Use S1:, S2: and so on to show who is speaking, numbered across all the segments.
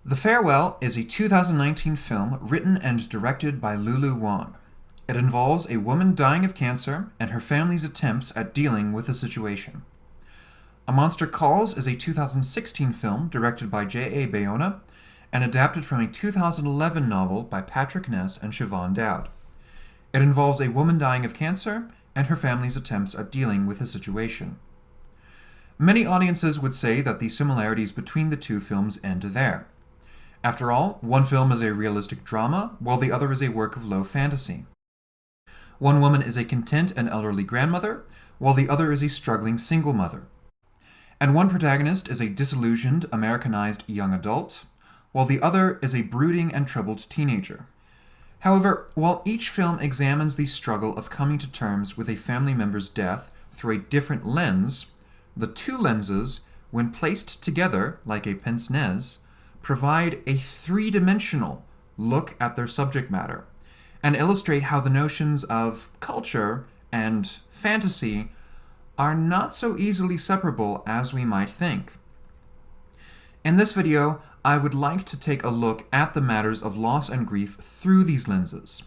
S1: The Farewell is a 2019 film written and directed by Lulu Wang. It involves a woman dying of cancer and her family's attempts at dealing with the situation. A Monster Calls is a 2016 film directed by J.A. Bayona and adapted from a 2011 novel by Patrick Ness and Siobhan Dowd. It involves a woman dying of cancer and her family's attempts at dealing with the situation. Many audiences would say that the similarities between the two films end there. After all, one film is a realistic drama, while the other is a work of low fantasy. One woman is a content and elderly grandmother, while the other is a struggling single mother. And one protagonist is a disillusioned, Americanized young adult, while the other is a brooding and troubled teenager. However, while each film examines the struggle of coming to terms with a family member's death through a different lens, the two lenses, when placed together like a pince-nez, provide a three-dimensional look at their subject matter and illustrate how the notions of culture and fantasy are not so easily separable as we might think. In this video, I would like to take a look at the matters of loss and grief through these lenses.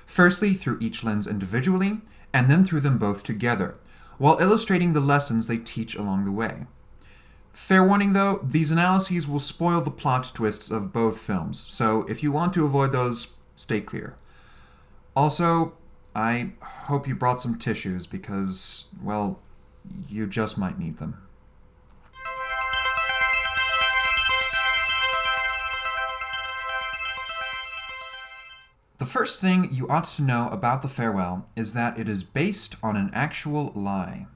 S1: Firstly, through each lens individually, and then through them both together, while illustrating the lessons they teach along the way. Fair warning though, these analyses will spoil the plot twists of both films, so if you want to avoid those, stay clear. Also, I hope you brought some tissues because, well, you just might need them. The first thing you ought to know about The Farewell is that it is based on an actual lie.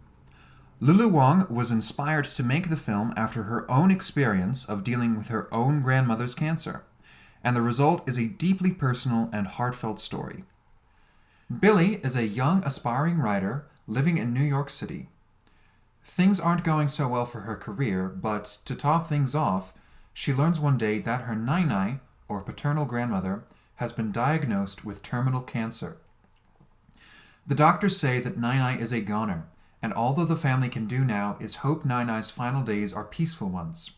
S1: Lulu Wang was inspired to make the film after her own experience of dealing with her own grandmother's cancer, and the result is a deeply personal and heartfelt story. Billy is a young, aspiring writer living in New York City. Things aren't going so well for her career, but to top things off, she learns one day that her Nai, or paternal grandmother, has been diagnosed with terminal cancer. The doctors say that Nai is a goner, and all that the family can do now is hope Nai's final days are peaceful ones.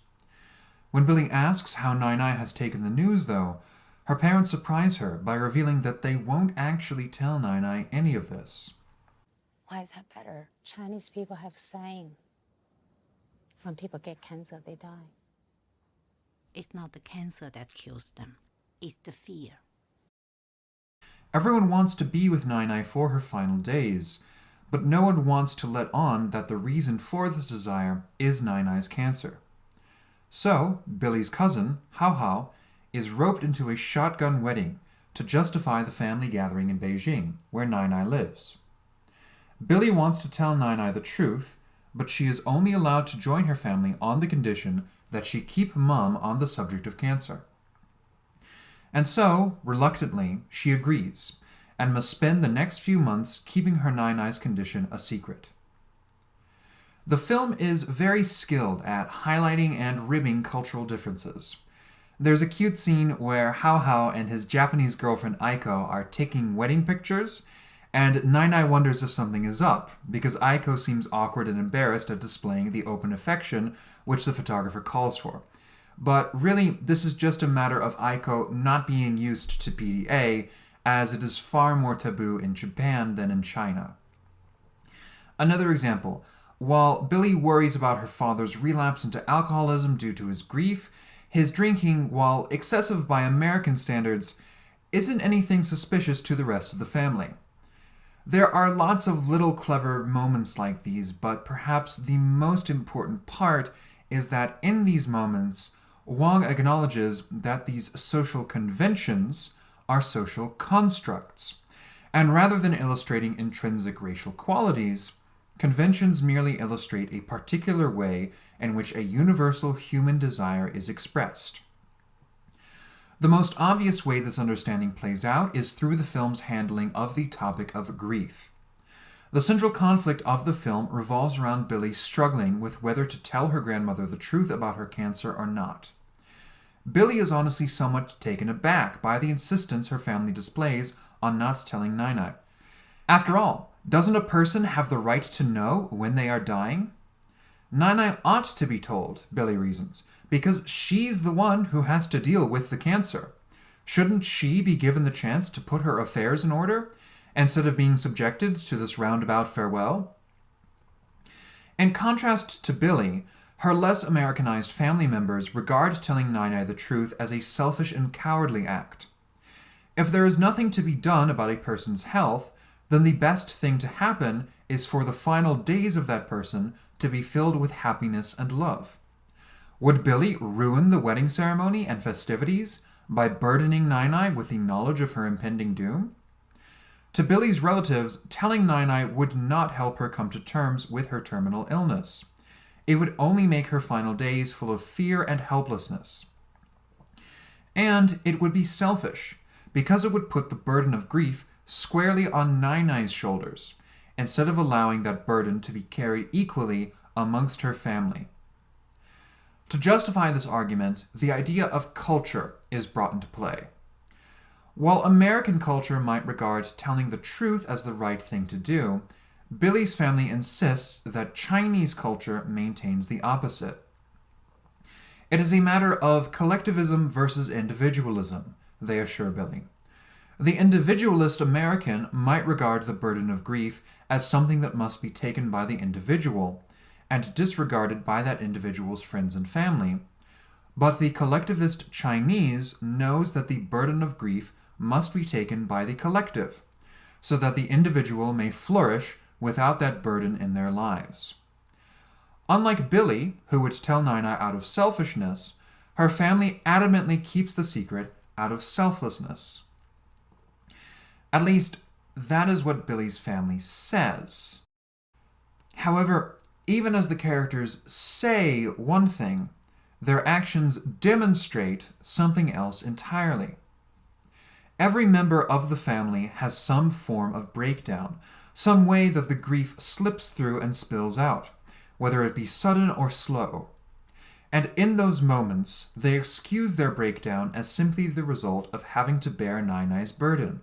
S1: When Billy asks how Nai has taken the news, though, her parents surprise her by revealing that they won't actually tell Nai any of this.
S2: Why is that better? Chinese people have saying, when people get cancer, they die.
S3: It's not the cancer that kills them. It's the fear.
S1: Everyone wants to be with Nai for her final days, but no one wants to let on that the reason for this desire is Nai's cancer. So, Billy's cousin, Hao Hao, is roped into a shotgun wedding to justify the family gathering in Beijing, where Nai lives. Billy wants to tell Nai the truth, but she is only allowed to join her family on the condition that she keep mum on the subject of cancer. And so, reluctantly, she agrees, and must spend the next few months keeping her Nai's condition a secret. The film is very skilled at highlighting and ribbing cultural differences. There's a cute scene where Hao Hao and his Japanese girlfriend Aiko are taking wedding pictures, and Nai wonders if something is up, because Aiko seems awkward and embarrassed at displaying the open affection which the photographer calls for. But really, this is just a matter of Aiko not being used to PDA, as it is far more taboo in Japan than in China. Another example, while Billy worries about her father's relapse into alcoholism due to his grief, his drinking, while excessive by American standards, isn't anything suspicious to the rest of the family. There are lots of little clever moments like these, but perhaps the most important part is that in these moments, Wang acknowledges that these social conventions are social constructs, and rather than illustrating intrinsic racial qualities, conventions merely illustrate a particular way in which a universal human desire is expressed. The most obvious way this understanding plays out is through the film's handling of the topic of grief. The central conflict of the film revolves around Billy struggling with whether to tell her grandmother the truth about her cancer or not. Billy is honestly somewhat taken aback by the insistence her family displays on not telling Nai. After all, doesn't a person have the right to know when they are dying? Nai ought to be told, Billy reasons, because she's the one who has to deal with the cancer. Shouldn't she be given the chance to put her affairs in order, instead of being subjected to this roundabout farewell? In contrast to Billy, her less Americanized family members regard telling Nai the truth as a selfish and cowardly act. If there is nothing to be done about a person's health, then the best thing to happen is for the final days of that person to be filled with happiness and love. Would Billy ruin the wedding ceremony and festivities by burdening Nai with the knowledge of her impending doom? To Billy's relatives, telling Nai would not help her come to terms with her terminal illness. It would only make her final days full of fear and helplessness. And it would be selfish, because it would put the burden of grief squarely on Nai's shoulders, instead of allowing that burden to be carried equally amongst her family. To justify this argument, the idea of culture is brought into play. While American culture might regard telling the truth as the right thing to do, Billy's family insists that Chinese culture maintains the opposite. It is a matter of collectivism versus individualism, they assure Billy. The individualist American might regard the burden of grief as something that must be taken by the individual, and disregarded by that individual's friends and family. But the collectivist Chinese knows that the burden of grief must be taken by the collective, so that the individual may flourish without that burden in their lives. Unlike Billy, who would tell Nai out of selfishness, her family adamantly keeps the secret out of selflessness. At least, that is what Billy's family says. However, even as the characters say one thing, their actions demonstrate something else entirely. Every member of the family has some form of breakdown, some way that the grief slips through and spills out, whether it be sudden or slow. And in those moments, they excuse their breakdown as simply the result of having to bear Nai's burden.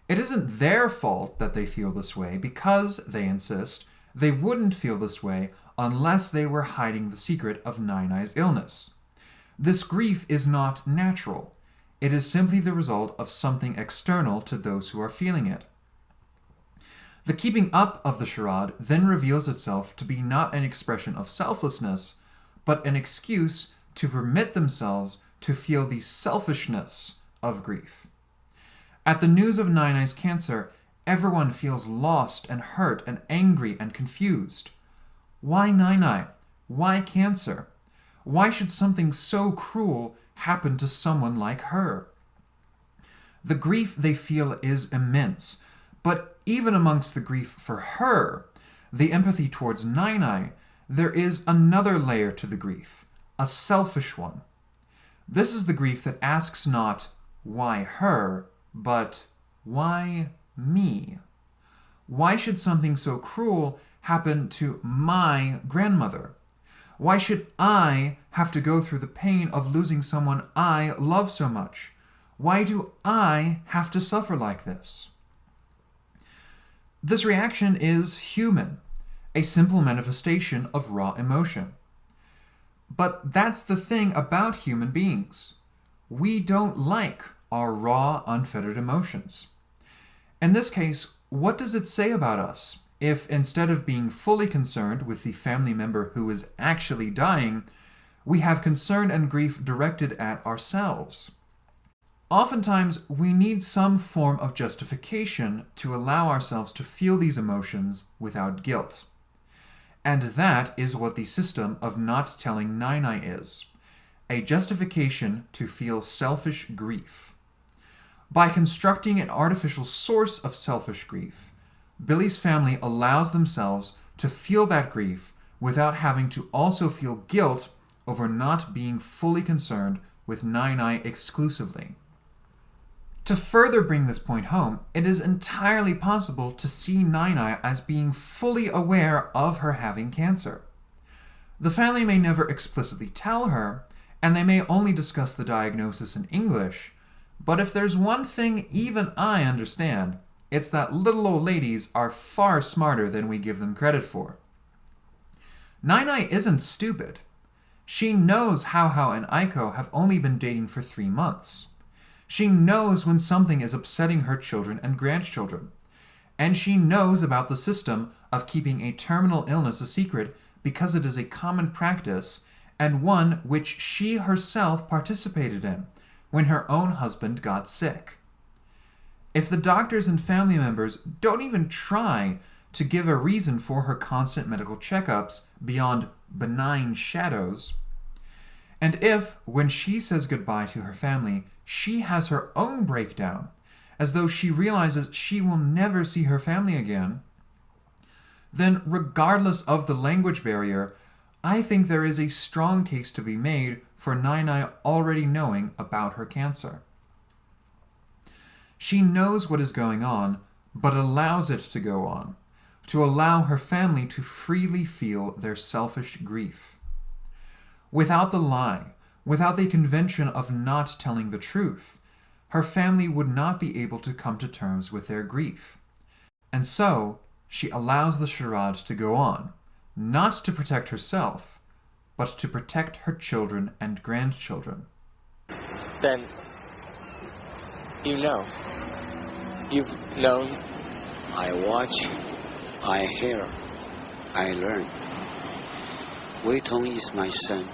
S1: It isn't their fault that they feel this way because, they insist, they wouldn't feel this way unless they were hiding the secret of Nai's illness. This grief is not natural. It is simply the result of something external to those who are feeling it. The keeping up of the charade then reveals itself to be not an expression of selflessness, but an excuse to permit themselves to feel the selfishness of grief. At the news of Nai's cancer, everyone feels lost and hurt and angry and confused. Why Nai? Why cancer? Why should something so cruel happen to someone like her? The grief they feel is immense, but even amongst the grief for her, the empathy towards Nai, there is another layer to the grief, a selfish one. This is the grief that asks not, why her, but why me? Why should something so cruel happen to my grandmother? Why should I have to go through the pain of losing someone I love so much? Why do I have to suffer like this? This reaction is human, a simple manifestation of raw emotion. But that's the thing about human beings. We don't like our raw, unfettered emotions. In this case, what does it say about us if instead of being fully concerned with the family member who is actually dying, we have concern and grief directed at ourselves? Oftentimes, we need some form of justification to allow ourselves to feel these emotions without guilt. And that is what the system of not telling Nai is, a justification to feel selfish grief. By constructing an artificial source of selfish grief, Billy's family allows themselves to feel that grief without having to also feel guilt over not being fully concerned with Nai exclusively. To further bring this point home, it is entirely possible to see Nai as being fully aware of her having cancer. The family may never explicitly tell her, and they may only discuss the diagnosis in English, but if there's one thing even I understand, it's that little old ladies are far smarter than we give them credit for. Nai isn't stupid. She knows Hao Hao and Aiko have only been dating for 3 months. She knows when something is upsetting her children and grandchildren. And she knows about the system of keeping a terminal illness a secret because it is a common practice and one which she herself participated in when her own husband got sick. If the doctors and family members don't even try to give a reason for her constant medical checkups beyond benign shadows, and if, when she says goodbye to her family, she has her own breakdown, as though she realizes she will never see her family again, then regardless of the language barrier, I think there is a strong case to be made for Nai already knowing about her cancer. She knows what is going on, but allows it to go on, to allow her family to freely feel their selfish grief. Without the lie, without the convention of not telling the truth, her family would not be able to come to terms with their grief. And so, she allows the charade to go on, not to protect herself, but to protect her children and grandchildren.
S4: Then, you know. You've known.
S5: I watch, I hear, I learn. Wei Tong is my son.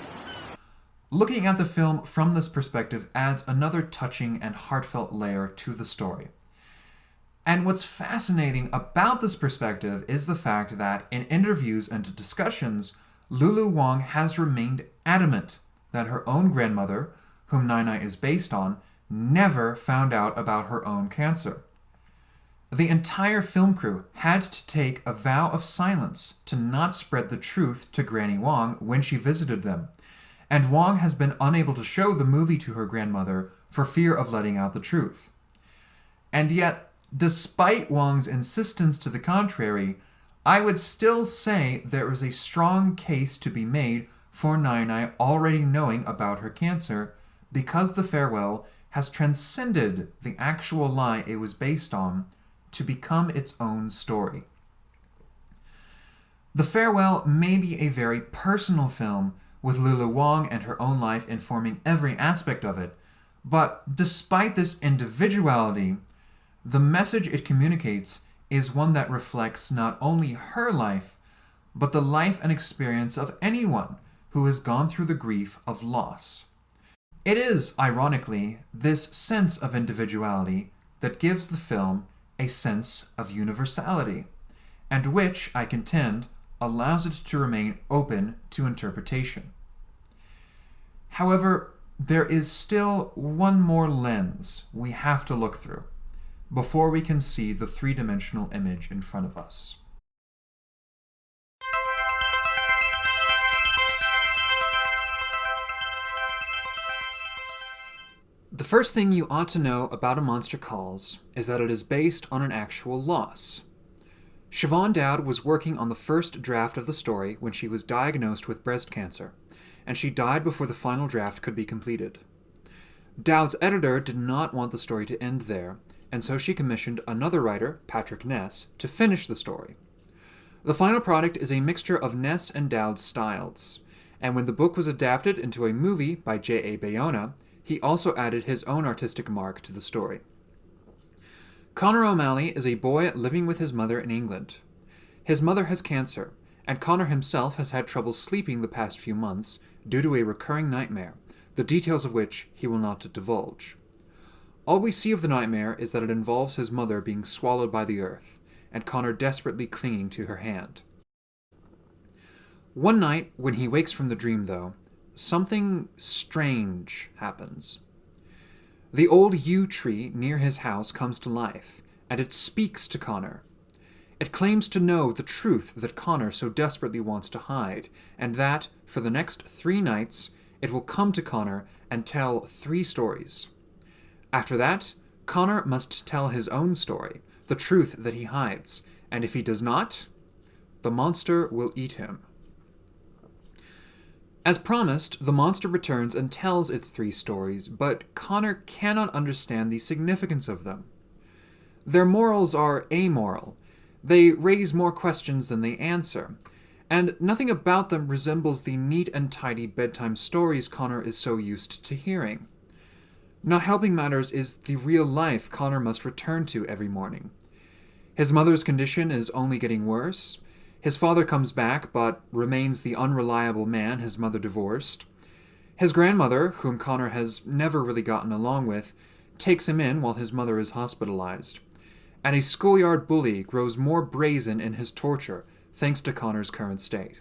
S1: Looking at the film from this perspective adds another touching and heartfelt layer to the story. And what's fascinating about this perspective is the fact that in interviews and discussions, Lulu Wang has remained adamant that her own grandmother, whom Nai is based on, never found out about her own cancer. The entire film crew had to take a vow of silence to not spread the truth to Granny Wang when she visited them, and Wang has been unable to show the movie to her grandmother for fear of letting out the truth. And yet, despite Wang's insistence to the contrary, I would still say there is a strong case to be made for Nai already knowing about her cancer because the farewell has transcended the actual lie it was based on to become its own story. The Farewell may be a very personal film, with Lulu Wang and her own life informing every aspect of it, but despite this individuality, the message it communicates is one that reflects not only her life, but the life and experience of anyone who has gone through the grief of loss. It is, ironically, this sense of individuality that gives the film a sense of universality, and which, I contend, allows it to remain open to interpretation. However, there is still one more lens we have to look through before we can see the three-dimensional image in front of us. The first thing you ought to know about A Monster Calls is that it is based on an actual loss. Siobhan Dowd was working on the first draft of the story when she was diagnosed with breast cancer, and she died before the final draft could be completed. Dowd's editor did not want the story to end there, and so she commissioned another writer, Patrick Ness, to finish the story. The final product is a mixture of Ness and Dowd's styles, and when the book was adapted into a movie by J.A. Bayona, he also added his own artistic mark to the story. Connor O'Malley is a boy living with his mother in England. His mother has cancer, and Connor himself has had trouble sleeping the past few months due to a recurring nightmare, the details of which he will not divulge. All we see of the nightmare is that it involves his mother being swallowed by the earth, and Connor desperately clinging to her hand. One night, when he wakes from the dream, though, something strange happens. The old yew tree near his house comes to life, and it speaks to Connor. It claims to know the truth that Connor so desperately wants to hide, and that, for the next 3 nights, it will come to Connor and tell 3 stories. After that, Connor must tell his own story, the truth that he hides, and if he does not, the monster will eat him. As promised, the monster returns and tells its 3 stories, but Connor cannot understand the significance of them. Their morals are amoral. They raise more questions than they answer, and nothing about them resembles the neat and tidy bedtime stories Connor is so used to hearing. Not helping matters is the real life Connor must return to every morning. His mother's condition is only getting worse. His father comes back, but remains the unreliable man his mother divorced. His grandmother, whom Connor has never really gotten along with, takes him in while his mother is hospitalized. And a schoolyard bully grows more brazen in his torture, thanks to Connor's current state.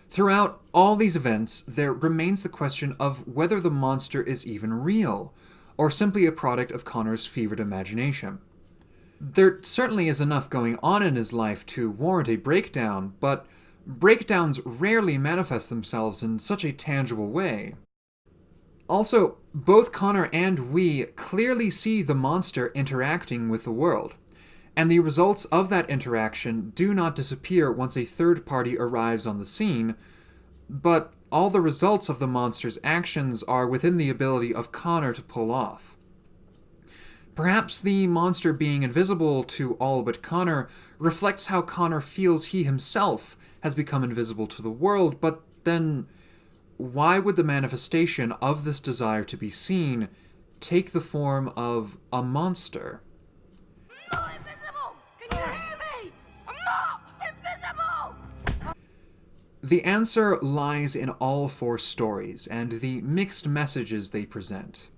S1: Throughout all these events, there remains the question of whether the monster is even real, or simply a product of Connor's fevered imagination. There certainly is enough going on in his life to warrant a breakdown, but breakdowns rarely manifest themselves in such a tangible way. Also, both Connor and we clearly see the monster interacting with the world, and the results of that interaction do not disappear once a third party arrives on the scene, but all the results of the monster's actions are within the ability of Connor to pull off. Perhaps the monster being invisible to all but Connor reflects how Connor feels he himself has become invisible to the world, but then why would the manifestation of this desire to be seen take the form of a monster?
S6: I'm not invisible! Can you hear me? I'm not invisible!
S1: The answer lies in all four stories and the mixed messages they present.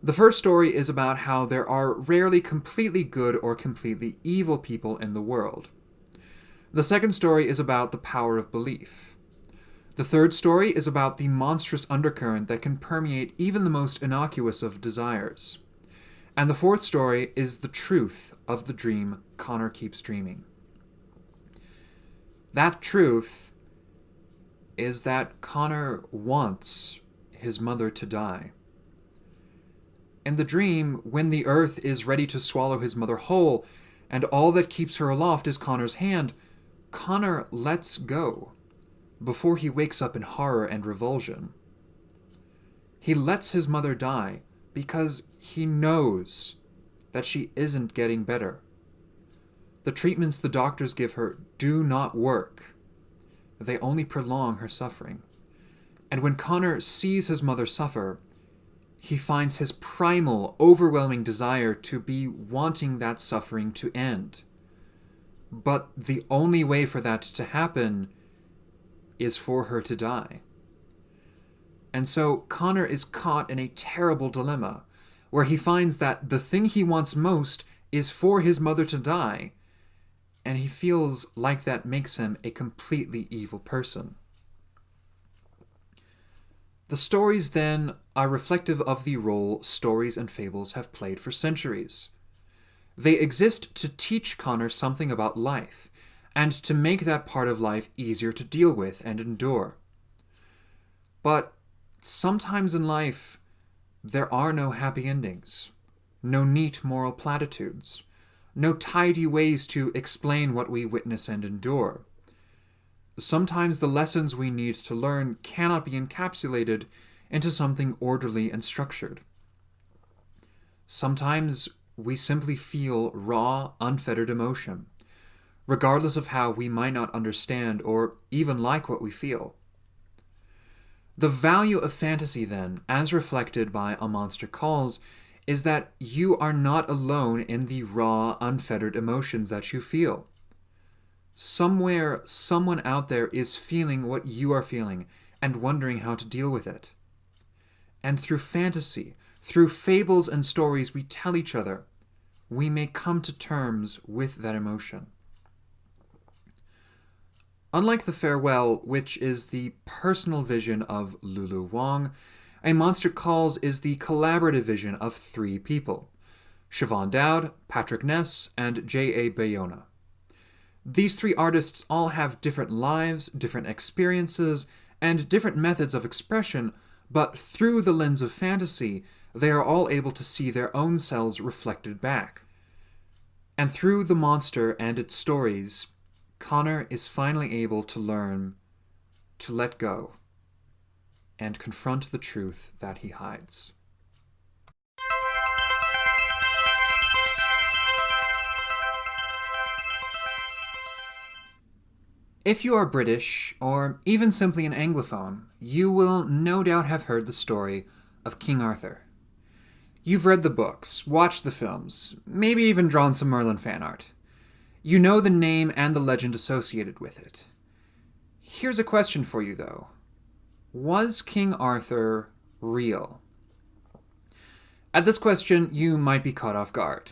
S1: The first story is about how there are rarely completely good or completely evil people in the world. The second story is about the power of belief. The third story is about the monstrous undercurrent that can permeate even the most innocuous of desires. And the fourth story is the truth of the dream Connor keeps dreaming. That truth is that Connor wants his mother to die. In the dream, when the earth is ready to swallow his mother whole, and all that keeps her aloft is Connor's hand, Connor lets go before he wakes up in horror and revulsion. He lets his mother die because he knows that she isn't getting better. The treatments the doctors give her do not work. They only prolong her suffering. And when Connor sees his mother suffer, he finds his primal, overwhelming desire to be wanting that suffering to end. But the only way for that to happen is for her to die. And so Connor is caught in a terrible dilemma, where he finds that the thing he wants most is for his mother to die, and he feels like that makes him a completely evil person. The stories, then, are reflective of the role stories and fables have played for centuries. They exist to teach Connor something about life, and to make that part of life easier to deal with and endure. But sometimes in life, there are no happy endings, no neat moral platitudes, no tidy ways to explain what we witness and endure. Sometimes the lessons we need to learn cannot be encapsulated into something orderly and structured. Sometimes we simply feel raw, unfettered emotion, regardless of how we might not understand or even like what we feel. The value of fantasy, then, as reflected by A Monster Calls, is that you are not alone in the raw, unfettered emotions that you feel. Somewhere, someone out there is feeling what you are feeling and wondering how to deal with it. And through fantasy, through fables and stories we tell each other, we may come to terms with that emotion. Unlike The Farewell, which is the personal vision of Lulu Wang, A Monster Calls is the collaborative vision of three people: Siobhan Dowd, Patrick Ness, and J.A. Bayona. These three artists all have different lives, different experiences, and different methods of expression, but through the lens of fantasy, they are all able to see their own selves reflected back. And through the monster and its stories, Connor is finally able to learn to let go and confront the truth that he hides. If you are British, or even simply an Anglophone, you will no doubt have heard the story of King Arthur. You've read the books, watched the films, maybe even drawn some Merlin fan art. You know the name and the legend associated with it. Here's a question for you, though. Was King Arthur real? At this question, you might be caught off guard.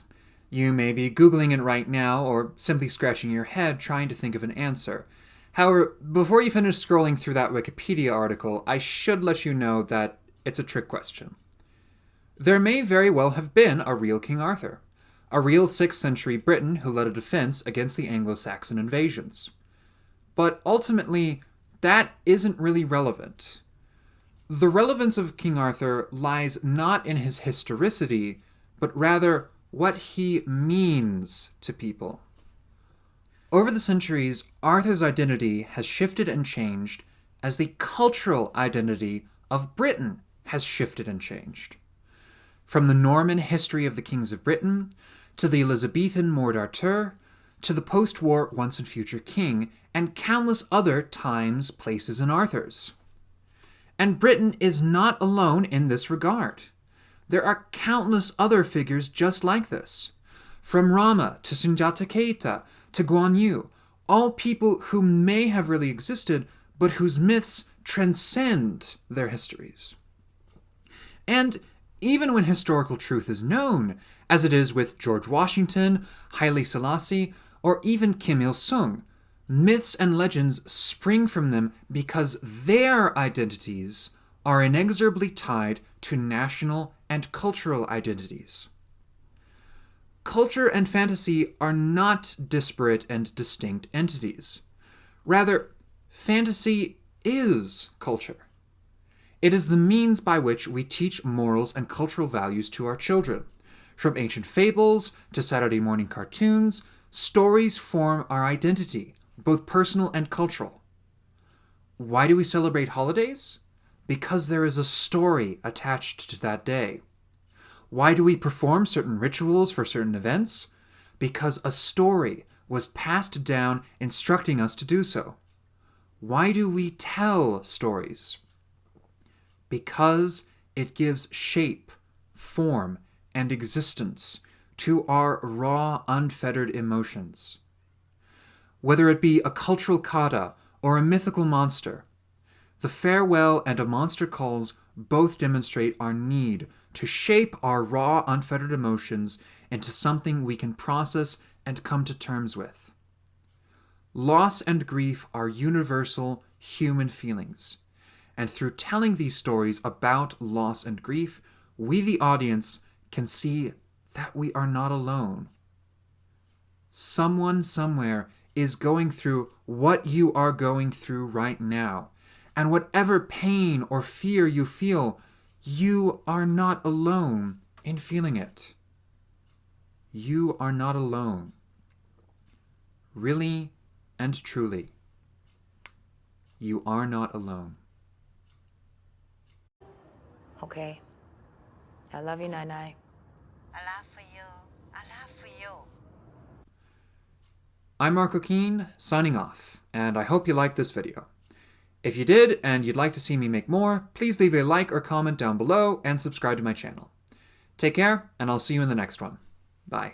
S1: You may be Googling it right now, or simply scratching your head trying to think of an answer. However, before you finish scrolling through that Wikipedia article, I should let you know that it's a trick question. There may very well have been a real King Arthur, a real 6th century Briton who led a defense against the Anglo-Saxon invasions. But ultimately, that isn't really relevant. The relevance of King Arthur lies not in his historicity, but rather what he means to people. Over the centuries, Arthur's identity has shifted and changed as the cultural identity of Britain has shifted and changed. From the Norman history of the kings of Britain, to the Elizabethan Mort d'Arthur, to the post-war Once and Future King, and countless other times, places, and Arthurs. And Britain is not alone in this regard. There are countless other figures just like this. From Rama to Sundiata Keita to Guan Yu, all people who may have really existed, but whose myths transcend their histories. And even when historical truth is known, as it is with George Washington, Haile Selassie, or even Kim Il-sung, myths and legends spring from them because their identities are inexorably tied to national and cultural identities. Culture and fantasy are not disparate and distinct entities. Rather, fantasy is culture. It is the means by which we teach morals and cultural values to our children. From ancient fables to Saturday morning cartoons, stories form our identity, both personal and cultural. Why do we celebrate holidays? Because there is a story attached to that day. Why do we perform certain rituals for certain events? Because a story was passed down instructing us to do so. Why do we tell stories? Because it gives shape, form, and existence to our raw, unfettered emotions. Whether it be a cultural kata or a mythical monster, the farewell and a monster calls both demonstrate our need to shape our raw, unfettered emotions into something we can process and come to terms with. Loss and grief are universal human feelings, and through telling these stories about loss and grief, we, the audience, can see that we are not alone. Someone somewhere is going through what you are going through right now, and whatever pain or fear you feel, you are not alone in feeling it. You are not alone. Really and truly, you are not alone.
S7: Okay. I love you, Nai.
S3: I love for you. I love for you.
S1: I'm Marco Keane, signing off, and I hope you liked this video. If you did, and you'd like to see me make more, please leave a like or comment down below and subscribe to my channel. Take care, and I'll see you in the next one. Bye.